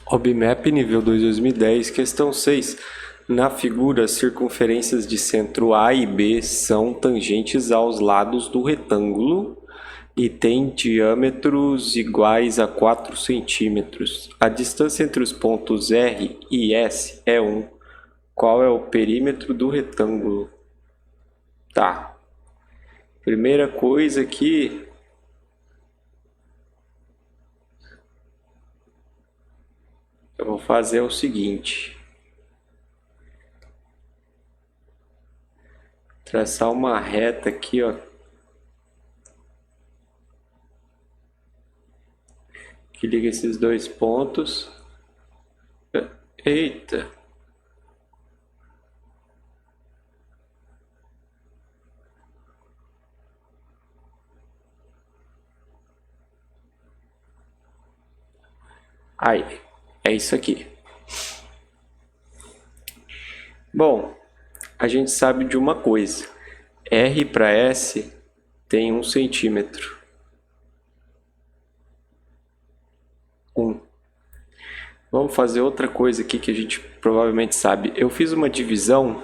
OBMAP nível 2 2010, questão 6. Na figura, as circunferências de centro A e B são tangentes aos lados do retângulo e têm diâmetros iguais a 4 centímetros. A distância entre os pontos R e S é 1. Qual é o perímetro do retângulo? Tá. Primeira coisa aqui, eu vou fazer o seguinte. Traçar uma reta aqui, ó. Que liga esses dois pontos. Eita! Aí, é isso aqui. Bom, a gente sabe de uma coisa. R para S tem 1 centímetro. 1. Vamos fazer outra coisa aqui que a gente provavelmente sabe. Eu fiz uma divisão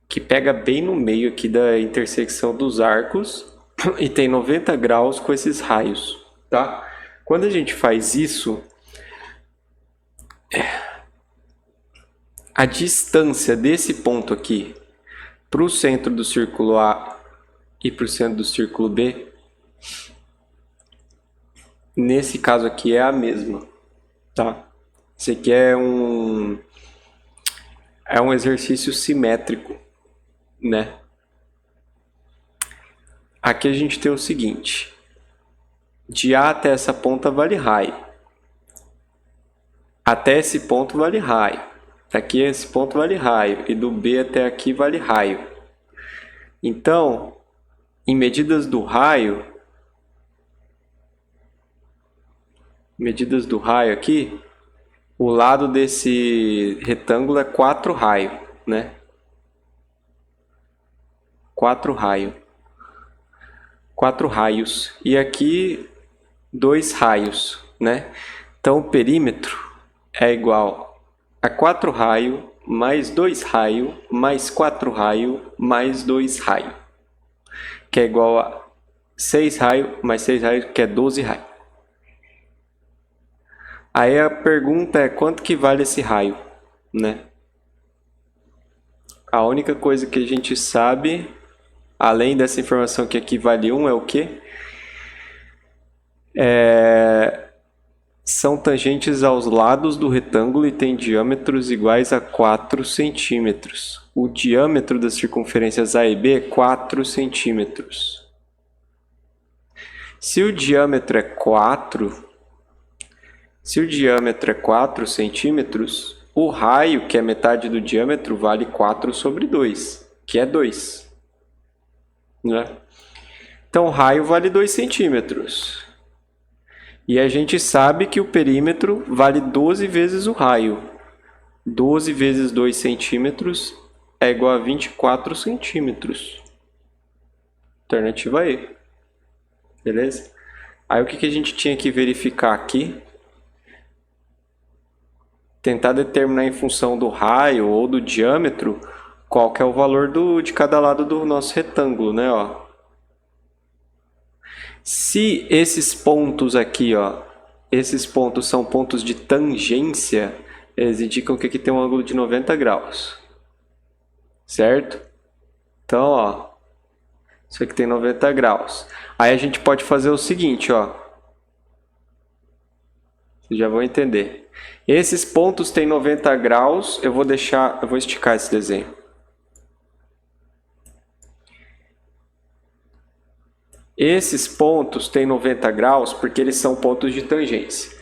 que pega bem no meio aqui da intersecção dos arcos e tem 90 graus com esses raios, tá? Quando a gente faz isso, a distância desse ponto aqui para o centro do círculo A e para o centro do círculo B, nesse caso aqui é a mesma, tá? Isso aqui é um exercício simétrico, né? Aqui a gente tem o seguinte: de A até essa ponta vale raio, até esse ponto vale raio, daqui a esse ponto vale raio, e do B até aqui vale raio. Então, em medidas do raio aqui, o lado desse retângulo é 4 raios, né? 4 raios. 4 raios. E aqui 2 raios, né? Então o perímetro é igual a 4 raios mais 2 raios mais 4 raios mais 2 raios, que é igual a 6 raios mais 6 raios, que é 12 raios. Aí a pergunta é quanto que vale esse raio, né? A única coisa que a gente sabe, além dessa informação que aqui vale 1, é o quê? São tangentes aos lados do retângulo e têm diâmetros iguais a 4 centímetros. O diâmetro das circunferências A e B é 4 centímetros. Se o diâmetro é 4 centímetros, o raio, que é metade do diâmetro, vale 4 sobre 2, que é 2. Né? Então, o raio vale 2 centímetros. E a gente sabe que o perímetro vale 12 vezes o raio. 12 vezes 2 centímetros é igual a 24 centímetros. Alternativa E. Beleza? Aí o que a gente tinha que verificar aqui? Tentar determinar em função do raio ou do diâmetro qual que é o valor de cada lado do nosso retângulo, né? Ó. Se esses pontos aqui, ó, esses pontos são pontos de tangência, eles indicam que aqui tem um ângulo de 90 graus. Certo? Então, ó, isso aqui tem 90 graus. Aí a gente pode fazer o seguinte, ó. Vocês já vão entender. Esses pontos têm 90 graus, eu vou esticar esse desenho. Esses pontos têm 90 graus porque eles são pontos de tangência.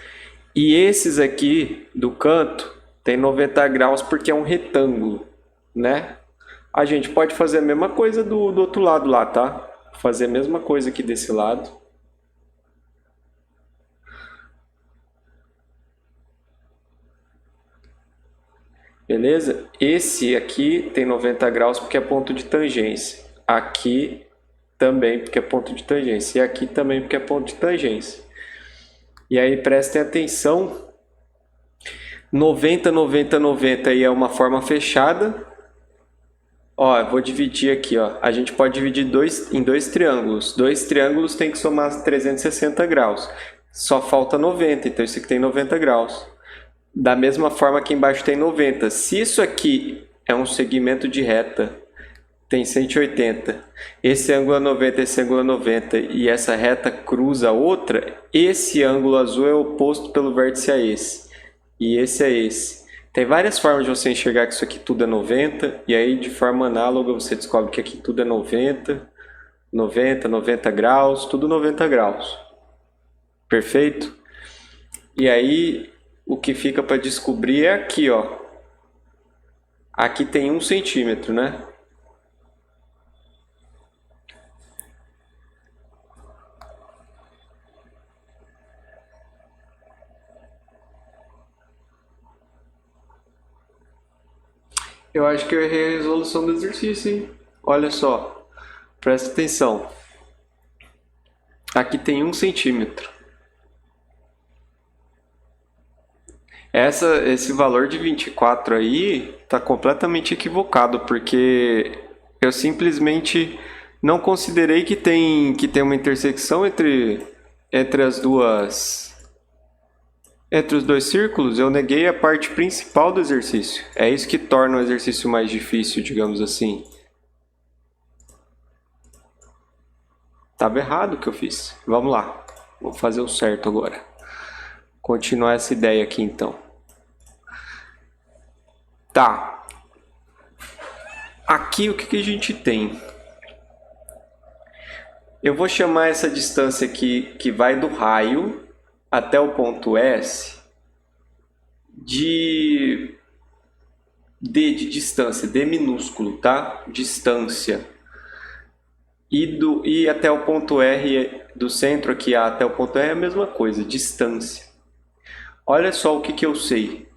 E esses aqui do canto tem 90 graus porque é um retângulo, né? A gente pode fazer a mesma coisa do outro lado lá, tá? Fazer a mesma coisa aqui desse lado. Beleza? Esse aqui tem 90 graus porque é ponto de tangência. Aqui também porque é ponto de tangência. E aqui também porque é ponto de tangência. E aí prestem atenção 90, 90, 90 aí é uma forma fechada. Ó, eu vou dividir aqui, ó. A gente pode dividir em dois triângulos. Dois triângulos tem que somar 360 graus. Só falta 90, então isso aqui tem 90 graus. Da mesma forma que embaixo tem 90. Se isso aqui é um segmento de reta, tem 180. Esse ângulo é 90, esse ângulo é 90 e essa reta cruza a outra, esse ângulo azul é oposto pelo vértice a esse. E esse é esse. Tem várias formas de você enxergar que isso aqui tudo é 90, e aí de forma análoga você descobre que aqui tudo é 90, 90, 90 graus, tudo 90 graus. Perfeito? E aí o que fica para descobrir é aqui, ó. Aqui tem 1 centímetro, né? Eu acho que eu errei a resolução do exercício, hein? Olha só, presta atenção. Aqui tem 1 centímetro. Esse valor de 24 aí está completamente equivocado, porque eu simplesmente não considerei que tem uma intersecção entre as duas. Entre os dois círculos, eu neguei a parte principal do exercício. É isso que torna o exercício mais difícil, digamos assim. Estava errado o que eu fiz. Vamos lá. Vou fazer o certo agora. Continuar essa ideia aqui, então. Tá. Aqui o que a gente tem? Eu vou chamar essa distância aqui, que vai do raio até o ponto S, de distância, D minúsculo, tá? Distância. E até o ponto R, do centro aqui A até o ponto R é a mesma coisa, distância. Olha só o que eu sei.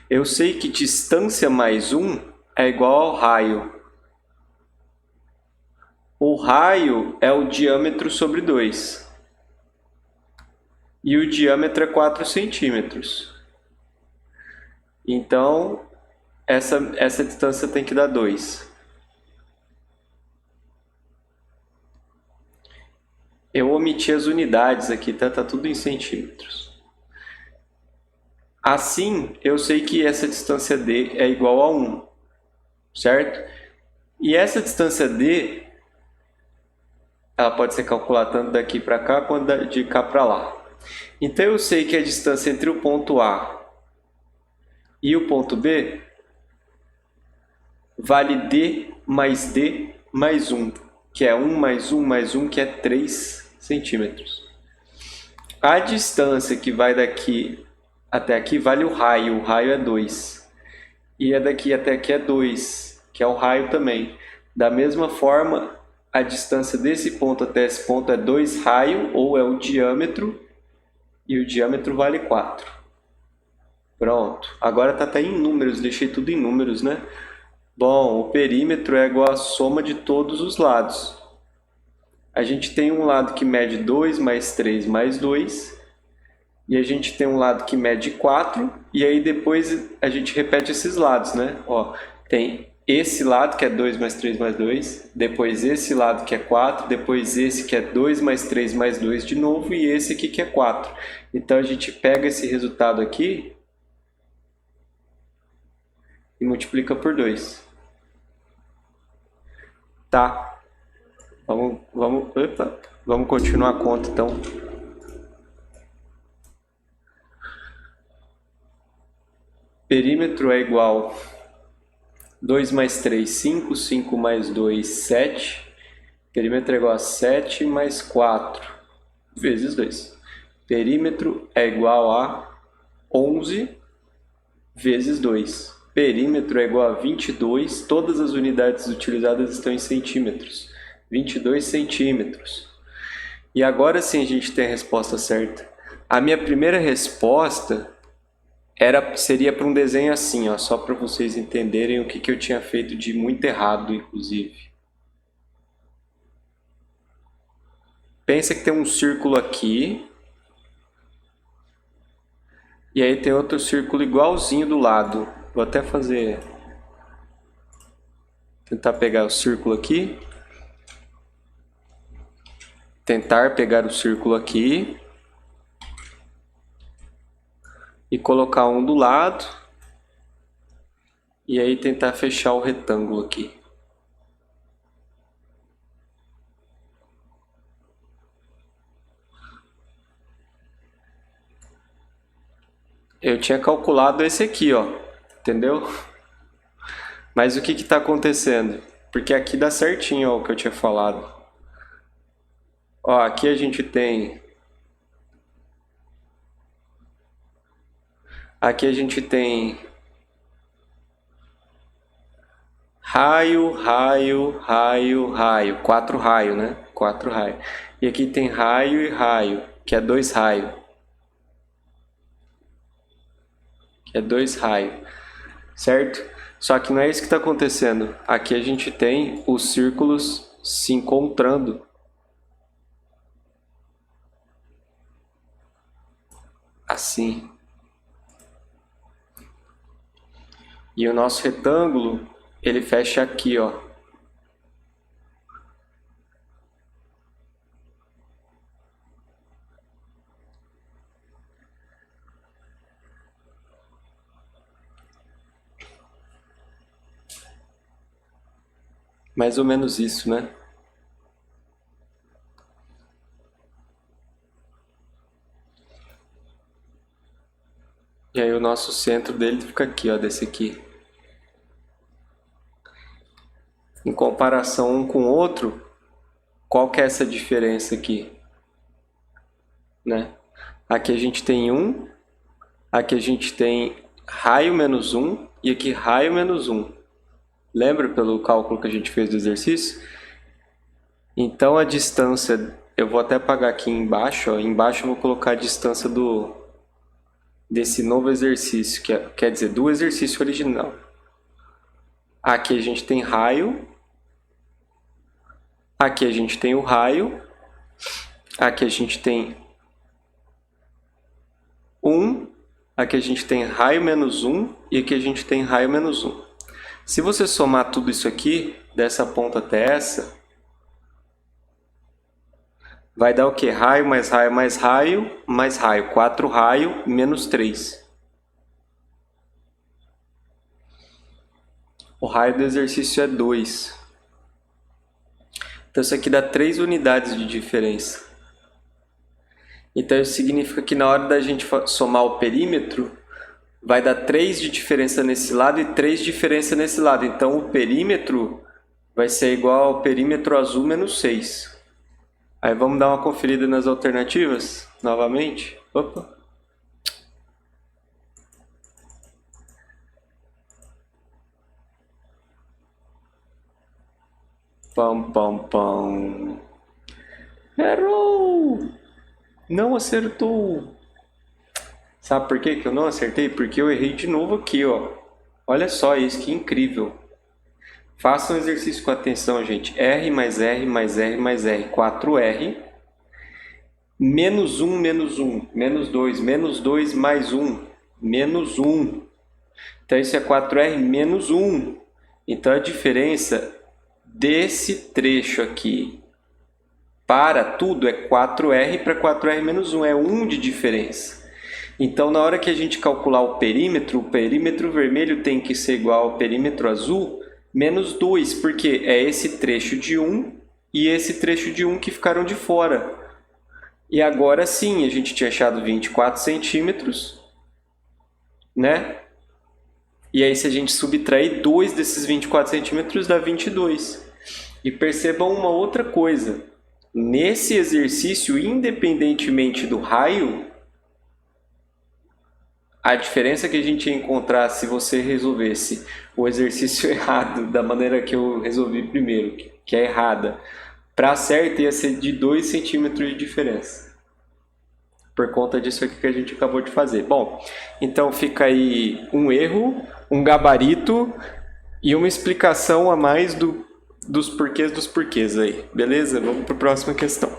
Eu sei que distância mais 1 é igual ao raio. O raio é o diâmetro sobre 2. E o diâmetro é 4 centímetros. Então, essa distância tem que dar 2. Eu omiti as unidades aqui, tá? Tá tudo em centímetros. Assim, eu sei que essa distância D é igual a 1, certo? E essa distância D, ela pode ser calculada tanto daqui para cá quanto de cá para lá. Então, eu sei que a distância entre o ponto A e o ponto B vale D mais 1, que é 1 mais 1 mais 1, que é 3 centímetros. A distância que vai daqui até aqui vale o raio é 2. E a daqui até aqui é 2, que é o raio também. Da mesma forma, a distância desse ponto até esse ponto é 2 raio, ou é o diâmetro, e o diâmetro vale 4. Pronto. Agora está até em números, deixei tudo em números, né? Bom, o perímetro é igual à soma de todos os lados. A gente tem um lado que mede 2 mais 3 mais 2, e a gente tem um lado que mede 4, e aí depois a gente repete esses lados, né? Ó, tem esse lado que é 2 mais 3 mais 2, depois esse lado que é 4, depois esse que é 2 mais 3 mais 2 de novo, e esse aqui que é 4. Então a gente pega esse resultado aqui e multiplica por 2. Tá. Vamos continuar a conta, então. Perímetro é igual 2 mais 3, 5, 5 mais 2, 7. Perímetro é igual a 7 mais 4 vezes 2. Perímetro é igual a 11 vezes 2. Perímetro é igual a 22. Todas as unidades utilizadas estão em centímetros. 22 centímetros. E agora sim a gente tem a resposta certa. A minha primeira resposta seria para um desenho assim, ó, só para vocês entenderem o que eu tinha feito de muito errado, inclusive. Pensa que tem um círculo aqui. E aí tem outro círculo igualzinho do lado. Vou até fazer... Tentar pegar o círculo aqui. Tentar pegar o círculo aqui. E colocar um do lado. E aí tentar fechar o retângulo aqui. Eu tinha calculado esse aqui, ó, entendeu? Mas o que está acontecendo? Porque aqui dá certinho, ó, o que eu tinha falado. Ó, aqui a gente tem... Aqui a gente tem... Raio, raio, raio, raio. 4 raios, né? 4 raios. E aqui tem raio e raio, que é 2 raios. É 2 raios, certo? Só que não é isso que está acontecendo. Aqui a gente tem os círculos se encontrando. Assim. E o nosso retângulo, ele fecha aqui, ó. Mais ou menos isso, né? E aí o nosso centro dele fica aqui, ó, desse aqui. Em comparação um com o outro, qual que é essa diferença aqui? Né? Aqui a gente tem 1, aqui a gente tem raio menos 1 e aqui raio menos 1. Lembra pelo cálculo que a gente fez do exercício? Então a distância, eu vou até apagar aqui embaixo, ó. Embaixo eu vou colocar a distância desse novo exercício, que quer dizer, do exercício original. Aqui a gente tem raio, aqui a gente tem o raio, aqui a gente tem 1, aqui a gente tem raio menos 1 e aqui a gente tem raio menos 1. Se você somar tudo isso aqui, dessa ponta até essa, vai dar o que? Raio mais raio mais raio mais raio. 4 raio menos 3. O raio do exercício é 2. Então isso aqui dá 3 unidades de diferença. Então isso significa que na hora da gente somar o perímetro, vai dar 3 de diferença nesse lado e 3 de diferença nesse lado. Então o perímetro vai ser igual ao perímetro azul menos 6. Aí vamos dar uma conferida nas alternativas novamente. Opa! Pam, pam, pam. Errou! Não acertou! Sabe por que eu não acertei? Porque eu errei de novo aqui, ó. Olha só isso, que incrível. Faça um exercício com atenção, gente. R mais R mais R mais R. 4R. Menos 1, menos 1. Menos 2. Menos 2 mais 1. Menos 1. Então isso é 4R menos 1. Então a diferença desse trecho aqui para tudo é 4R para 4R menos 1. É 1 de diferença. Então, na hora que a gente calcular o perímetro vermelho tem que ser igual ao perímetro azul menos 2, porque é esse trecho de 1 e esse trecho de 1 que ficaram de fora. E agora sim, a gente tinha achado 24 centímetros, né? E aí, se a gente subtrair 2 desses 24 centímetros, dá 22. E percebam uma outra coisa. Nesse exercício, independentemente do raio, a diferença que a gente ia encontrar se você resolvesse o exercício errado, da maneira que eu resolvi primeiro, que é errada, para a certa ia ser de 2 centímetros de diferença. Por conta disso aqui que a gente acabou de fazer. Bom, então fica aí um erro, um gabarito e uma explicação a mais dos porquês aí. Beleza? Vamos para a próxima questão.